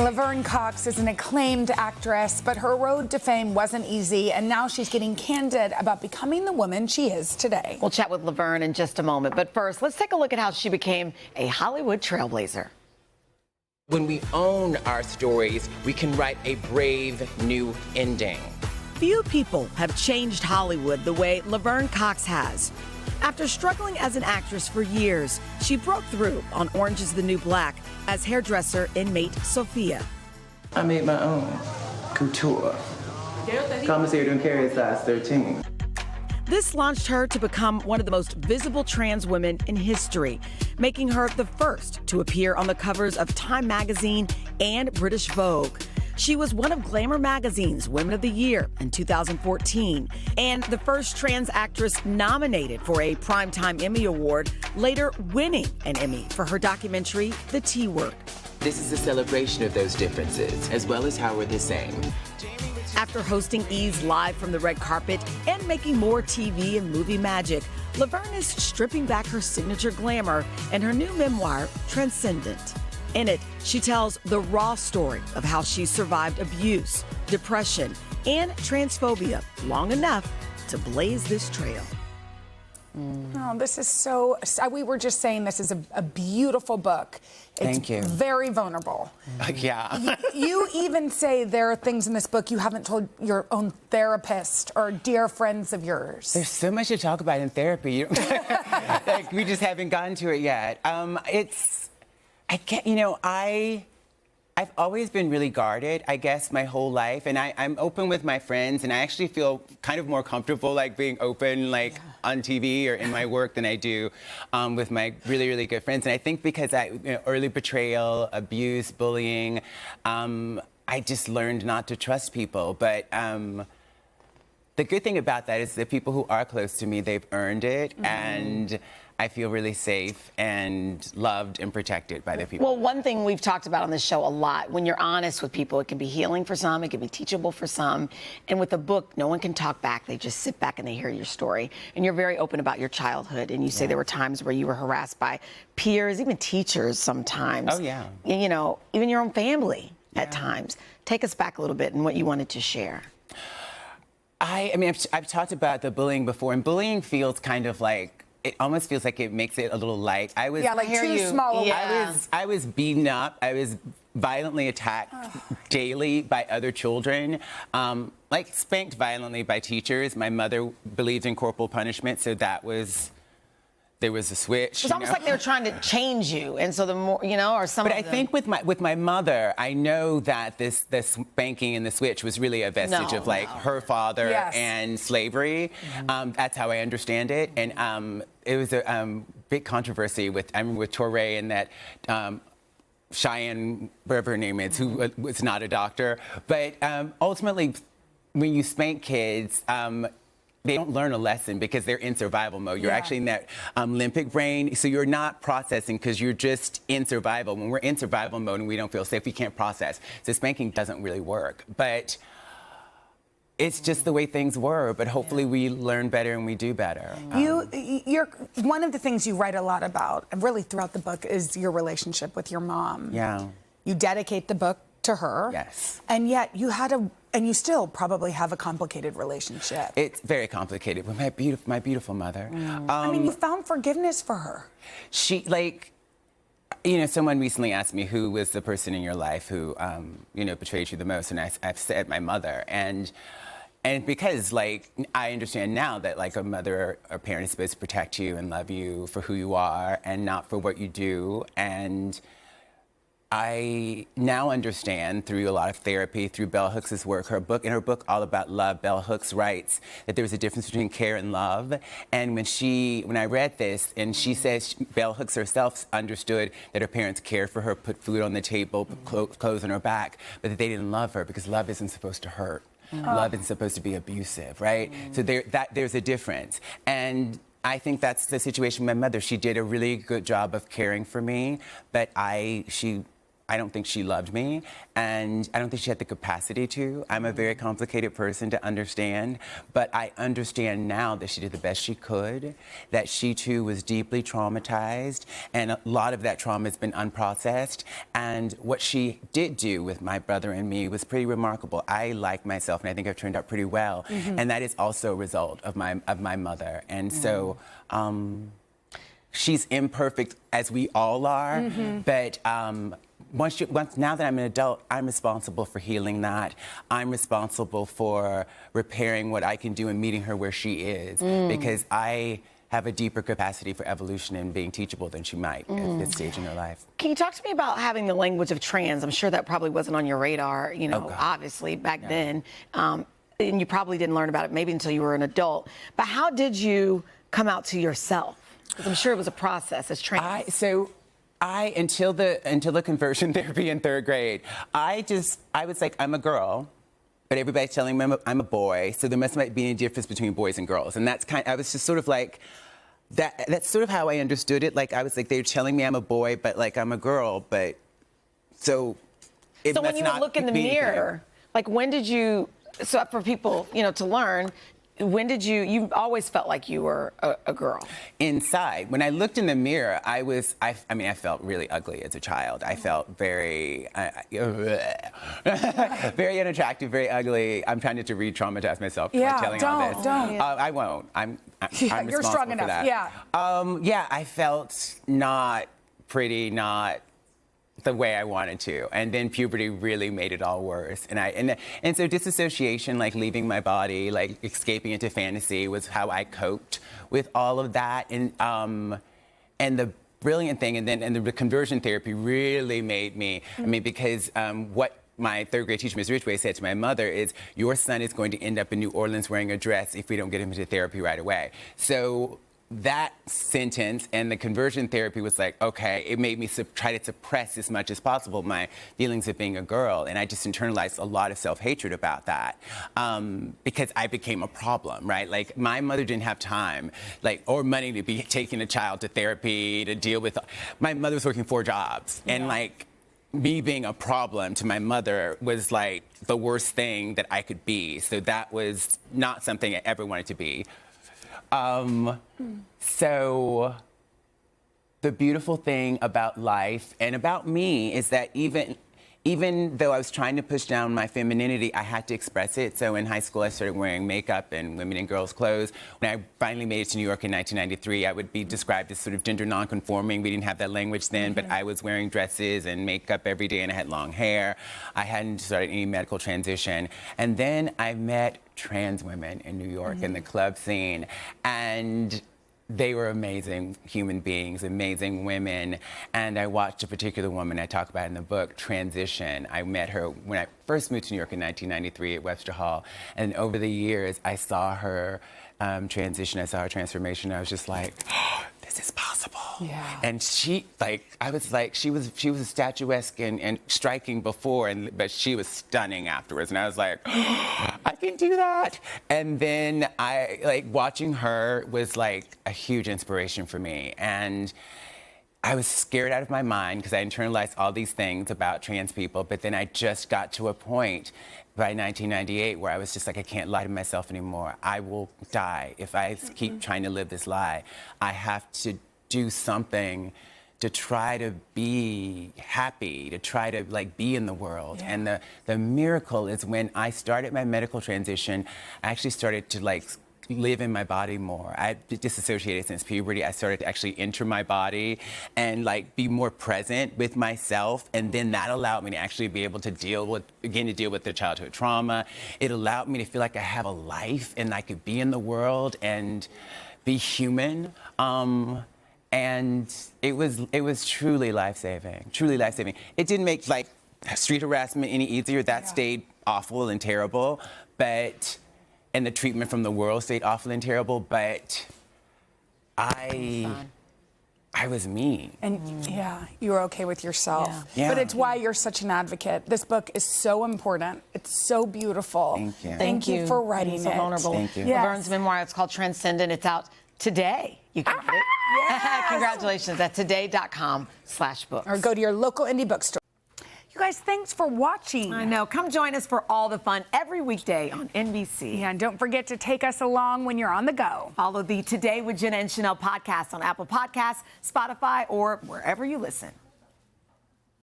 Laverne Cox is an acclaimed actress, but her road to fame wasn't easy, and now she's getting candid about becoming the woman she is today. We'll chat with Laverne in just a moment, but first, let's take a look at how she became a Hollywood trailblazer. When we own our stories, we can write a brave new ending. Few people have changed Hollywood the way Laverne Cox has. After struggling as an actress for years, she broke through on Orange is the New Black as hairdresser inmate Sophia. I made my own couture. Commissary don't carry a size 13. This launched her to become one of the most visible trans women in history, making her the first to appear on the covers of Time magazine and British Vogue. She was one of Glamour magazine's Women of the Year in 2014 and the first trans actress nominated for a Primetime Emmy Award, later winning an Emmy for her documentary, The T Word. This is a celebration of those differences, as well as how we're the same. After hosting E's live from the red carpet and making more TV and movie magic, Laverne is stripping back her signature glamour in her new memoir, Transcendent. In it, she tells the raw story of how she survived abuse, depression, and transphobia long enough to blaze this trail. Oh, this is so, we were just saying this is a beautiful book. Thank you. Very vulnerable. Yeah. You even say there are things in this book you haven't told your own therapist or dear friends of yours. There's so much to talk about in therapy. Like, we just haven't gotten to it yet. I can't, I've always been really guarded, I guess, my whole life. And I'm open with my friends, and I actually feel kind of more comfortable, like, being open, like, on TV or in my work than I do with my really, really good friends. And I think because early betrayal, abuse, bullying, I just learned not to trust people. But the good thing about that is the people who are close to me, they've earned it. Mm-hmm. And I feel really safe and loved and protected by the people. Well, one thing we've talked about on this show a lot, when you're honest with people, it can be healing for some, it can be teachable for some. And with the book, no one can talk back. They just sit back and they hear your story. And you're very open about your childhood. And you say there were times where you were harassed by peers, even teachers sometimes. Oh, yeah. You know, even your own family at times. Take us back a little bit and what you wanted to share. I mean, I've talked about the bullying before, and bullying feels kind of like, it almost feels like it makes it a little light. I was like too small. Yeah. I was beaten up. I was violently attacked daily by other children, like spanked violently by teachers. My mother believed in corporal punishment, so there was a switch. It's almost like they were trying to change you, and so the more, or some But of I think with my mother, I know that this spanking and the switch was really a vestige of like her father and slavery. Mm-hmm. That's how I understand it, and it was a big controversy with Torrey and that Cheyenne, whatever her name is, who was not a doctor. But ultimately, when you spank kids, they don't learn a lesson because they're in survival mode. You're actually in that limbic brain, so you're not processing because you're just in survival. When we're in survival mode and we don't feel safe, we can't process. So spanking doesn't really work. But it's just the way things were. But hopefully we learn better and we do better. You're one of the things you write a lot about, and really throughout the book, is your relationship with your mom. Yeah. You dedicate the book to her. Yes. And yet you you still probably have a complicated relationship. It's very complicated with my beautiful mother. I mean, you found forgiveness for her. She, someone recently asked me who was the person in your life who, betrayed you the most, and I've said my mother. And because, I understand now that, a mother or parent is supposed to protect you and love you for who you are and not for what you do. And I now understand through a lot of therapy, through Bell Hooks' work, in her book All About Love, Bell Hooks writes that there's a difference between care and love. And when I read this, and she says Bell Hooks herself understood that her parents cared for her, put food on the table, put clothes on her back, but that they didn't love her because love isn't supposed to hurt. Love isn't supposed to be abusive, right? So there's a difference. And I think that's the situation with my mother. She did a really good job of caring for me, but she I don't think she loved me, and I don't think she had the capacity to. I'm a very complicated person to understand, but I understand now that she did the best she could, that she too was deeply traumatized, and a lot of that trauma has been unprocessed, and what she did do with my brother and me was pretty remarkable. I like myself, and I think I've turned out pretty well, and that is also a result of my mother, and so, she's imperfect, as we all are, but now that I'm an adult, I'm responsible for healing that. I'm responsible for repairing what I can do and meeting her where she is, because I have a deeper capacity for evolution and being teachable than she might at this stage in her life. Can you talk to me about having the language of trans? I'm sure that probably wasn't on your radar, you know, obviously back then. And you probably didn't learn about it maybe until you were an adult. But how did you come out to yourself? Because I'm sure it was a process as trans. Until the conversion therapy in 3rd grade, I was like, I'm a girl, but everybody's telling me I'm a boy, so there must not be any difference between boys and girls. And I was just sort of like, that's sort of how I understood it. Like, I was like, they're telling me I'm a boy, but like I'm a girl, but so it So must when you would look in the mirror, like when did you, so for people, you know, to learn, when did you always felt like you were a girl? Inside. When I looked in the mirror, I felt really ugly as a child. I felt very, very unattractive, very ugly. I'm trying to re-traumatize myself by telling all this. Don't. I won't. I'm You're strong enough, that. yeah. I felt not pretty, not the way I wanted to, and then puberty really made it all worse. And so disassociation, like leaving my body, like escaping into fantasy, was how I coped with all of that. And the brilliant thing, and the conversion therapy really made me. I mean, because what my 3rd grade teacher, Ms. Ridgway, said to my mother is, your son is going to end up in New Orleans wearing a dress if we don't get him into therapy right away. So that sentence and the conversion therapy was like, okay, it made me try to suppress as much as possible my feelings of being a girl. And I just internalized a lot of self-hatred about that, because I became a problem, right? Like, my mother didn't have time, like, or money to be taking a child to therapy, to deal with. My mother was working 4 jobs, and like, me being a problem to my mother was like the worst thing that I could be. So that was not something I ever wanted to be. So the beautiful thing about life and about me is that even though I was trying to push down my femininity, I had to express it. So in high school, I started wearing makeup and women and girls' clothes. When I finally made it to New York in 1993, I would be described as sort of gender nonconforming. We didn't have that language then, but I was wearing dresses and makeup every day, and I had long hair. I hadn't started any medical transition. And then I met trans women in New York in the club scene, and they were amazing human beings, amazing women. And I watched a particular woman I talk about in the book transition. I met her when I first moved to New York in 1993 at Webster Hall. And over the years, I saw her transition, I saw her transformation. I was just like, oh, this is possible. Yeah. And she was statuesque and striking before, but she was stunning afterwards. And I was like, oh, I can do that. And then watching her was like a huge inspiration for me. And I was scared out of my mind because I internalized all these things about trans people, but then I just got to a point by 1998 where I was just like, I can't lie to myself anymore. I will die if I keep trying to live this lie. I have to do something to try to be happy, to try to be in the world. Yeah. And the miracle is when I started my medical transition, I actually started to live in my body more. I disassociated since puberty. I started to actually enter my body and be more present with myself. And then that allowed me to actually be able to begin to deal with the childhood trauma. It allowed me to feel like I have a life and I could be in the world and be human. And it was truly life-saving, truly life-saving. It didn't make street harassment any easier. That stayed awful and terrible, and the treatment from the world stayed awful and terrible, but I was me. And you were okay with yourself. Yeah. But it's why you're such an advocate. This book is so important. It's so beautiful. Thank you. Thank you for writing it. So vulnerable. Thank you. Yes. Laverne's memoir, it's called Transcendent. It's out today. You can get it. Yes. Congratulations at today.com/books. Or go to your local indie bookstore. You guys, thanks for watching. I know. Come join us for all the fun every weekday on NBC. Yeah, and don't forget to take us along when you're on the go. Follow the Today with Jenna and Sheinelle podcast on Apple Podcasts, Spotify, or wherever you listen.